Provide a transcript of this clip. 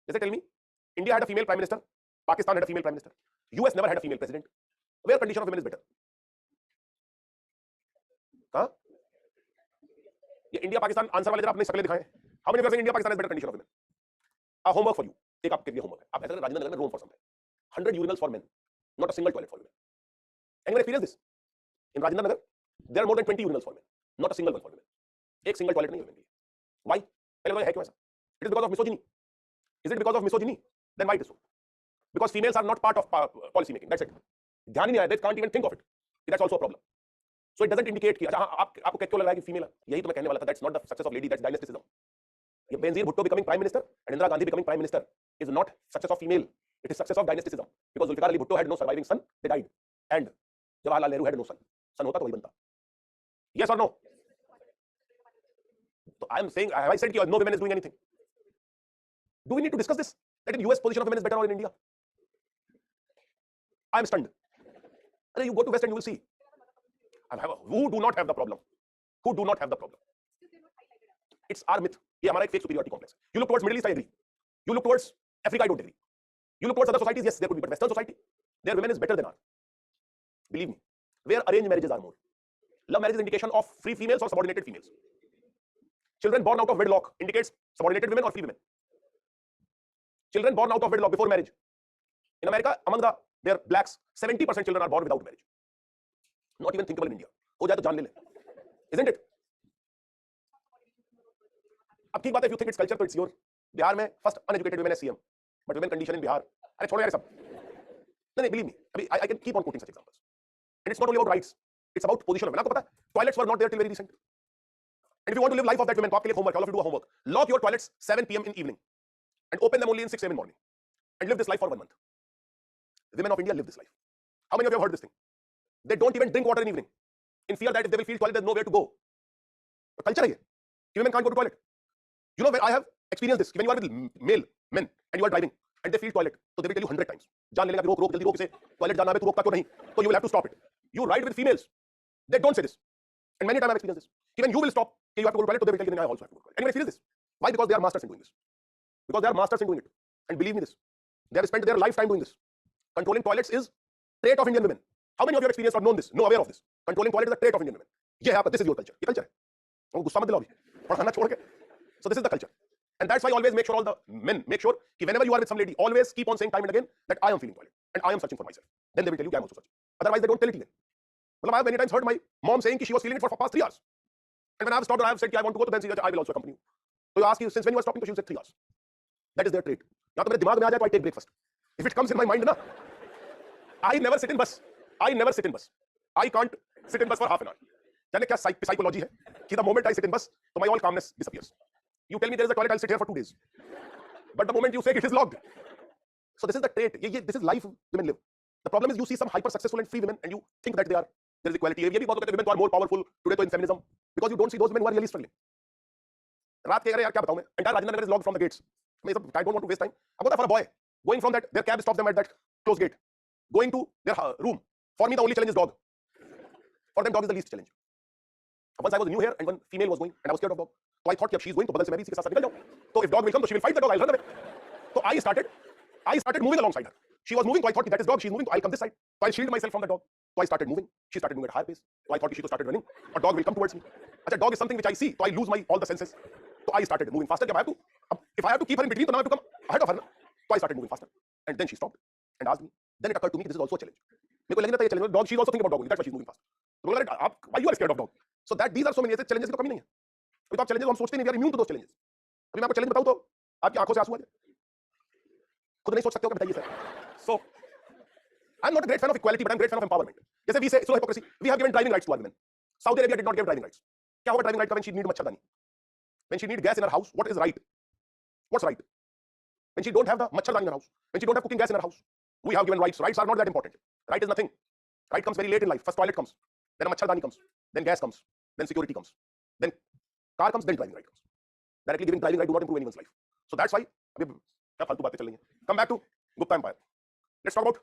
जैसे tell me, India had a female prime minister, Pakistan had a female prime minister, US never had a female president. Where condition of women is better? हाँ, ये India Pakistan answer वाले जरा अपनी शक्लें दिखाएं. How many of you think India Pakistan has better condition of women? A homework for you. एक आपके लिए homework है. आप ऐसा करें, राजेंद्र नगर में room for something. 100 urinals for men, not a single toilet for women. Anyone experience this? In Rajendra Nagar, there are more than 20 urinals for men, not a single one for women. एक single toilet नहीं है women के लिए. Why? पहले बताओ है क्यों ऐसा? It is because of misogyny. Is it because of misogyny? Then why it is so? Because females are not part of policy making. That's it. ध्यान ही नहीं आया. They can't even think of it. That's also a problem. So it doesn't indicate कि अच्छा आपको क्यों लग रहा है कि फीमेल है? यही तो मैं कहने वाला था. That's not the success of lady. That's dynasticism. ये Benazir Bhutto becoming prime minister and Indira Gandhi becoming prime minister is not success of female. It is success of dynasticism. Because Zulfikar Ali Bhutto had no surviving son. They died. And Jawaharlal Nehru had no son. Son होता तो वही बनता. Yes or no? So I am saying, have I said that no women is doing anything? Do we need to discuss this? That in US position of women is better or in India? I am stunned. You go to West and you will see. Who do not have the problem? Who do not have the problem? It's our myth. ये हमारा एक fake superiority complex. You look towards Middle East, I agree. You look towards Africa, I don't agree. You look towards other societies, yes, there could be, but Western society, their women is better than ours. Believe me. Where arranged marriages are more. Love marriage is indication of free females or subordinated females. Children born out of wedlock indicates subordinated women or free women. Children born out of wedlock before marriage. In America, among their blacks, 70% children are born without marriage. Not even thinkable in India. हो जाए तो जान ले ले. Isn't it? अब ठीक बात है, if you think it's culture, तो it's your. बिहार में first uneducated women as CM, but women condition in Bihar. अरे छोड़ो यार सब. नहीं, believe me. अभी I can keep on quoting such examples. And it's not only about rights. It's about position of women. आपको पता है, toilets were not there till very recent. And if you want to live life of that women, तो आपके लिए homework. All of you do a homework. Lock your toilets 7 PM in evening, and open them only in 6 AM in morning, and live this life for 1 month. Women of India live this life. How many of you have heard this thing? They don't even drink water in evening, in fear that if they will feel toilet, there's nowhere to go. But culture है ये. Women can't go to toilet. You know, I have experienced this. When you are with male men and you are driving and they feel toilet, so they will tell you 100 times. जान लेगा कि रोक जल्दी रोक इसे. Toilet जाना है, तू रोकता क्यों नहीं? So you will have to stop it. You ride with females. They don't say this. And many times I've experienced this. Even you will stop. You have to go to toilet, so they will tell you I also have to go to toilet. Anyone experience this? Why? Because they are masters in doing this. Because they are masters in doing it. And believe me this. They have spent their lifetime doing this. Controlling toilets is trait of Indian women. How many of you have experienced or known this? No, aware of this. Controlling toilet is a trait of Indian women. ये है आपका. This is your culture. ये culture है. और गुस्सा मत दिलाओ अभी. पढ़ाना छोड़ के. So this is the culture. And that's why always make sure all the men make sure कि whenever you are with some lady, always keep on saying time and again that I am feeling toilet and I am searching for myself. Then they will tell you I am also searching. Otherwise they don't tell it even. Well, I have many times heard my mom saying she was feeling it for past 3 hours. And when I have stopped her, I have said I want to go to, then she said I will also accompany you. So you ask you since when you are stopping, so she will say 3 hours. That is their trait. या तो मेरे दिमाग में आ जाए तो I take break first. If it comes in my mind ना, I never sit in bus. I never sit in bus. I can't sit in bus for half an hour. जाने क्या psychology है कि the moment I sit in bus, so my all calmness disappears. You tell me there is a toilet, I'll sit here for 2 days. But the moment you say it is locked. So this is the trait. This is life women live. The problem is you see some hyper successful and free women and you think that there is equality. ये भी बहुत होता है, women are more powerful today तो in feminism because you don't see those women who are really struggling. रात के यार क्या बताऊं मैं? Entire Rajendra Nagar is locked from the gates. I don't want to waste time. अब for a boy going from that, their cab stops them at that closed gate, going to their room. For me, the only challenge is dog. For them, dog is the least challenge. Once I was new here and one female was going and I was scared of dog. So I thought if she's going, तो बगल से मैं भी इसी के साथ निकल जाऊं. So if dog will come, so she will fight the dog. I'll run away. So I started moving alongside her. She was moving, so I thought that is dog. She's moving, so I'll come this side. So I'll shield myself from the dog. So I started moving. She started moving at a higher pace. So I thought she started running. A dog will come towards me. Achha, dog is something which I see, so I lose all the senses. So I started moving faster. If I have to keep her in between, so now I have to come ahead of her. So I started moving faster. And then she stopped and asked me. Then it occurred to me this is also a challenge. मेरे को लगने था ये challenge. Dog, she's also thinking about dog. That's why she's moving fast. So why you are scared of dog? So that these are so many challenges की तो कमी नहीं है. अभी तो आप challenges हम सोचते नहीं, we are immune to those challenges. अभी मैं आपको challenge बताऊं तो आपकी आंखों से आंसू आ जाए. खुद नहीं सोच सकते हो क्या? बताइए sir. So I'm not a great fan of equality, but I'm a great fan of empowerment. जैसे we say through hypocrisy, we have given driving rights to our women. Saudi Arabia did not give driving rights. क्या होगा driving right का when she need मच्छरदानी? When she need gas in her house, what is right? What's right? When she don't have the machhardani in her house, when she don't have cooking gas in her house, we have given rights. Rights are not that important. Right is nothing. Right comes very late in life. First toilet comes, then a machhardani comes, then gas comes, then security comes, then car comes, then driving right comes. Directly giving driving right do not improve anyone's life. So that's why, come back to Gupta Empire. Let's talk about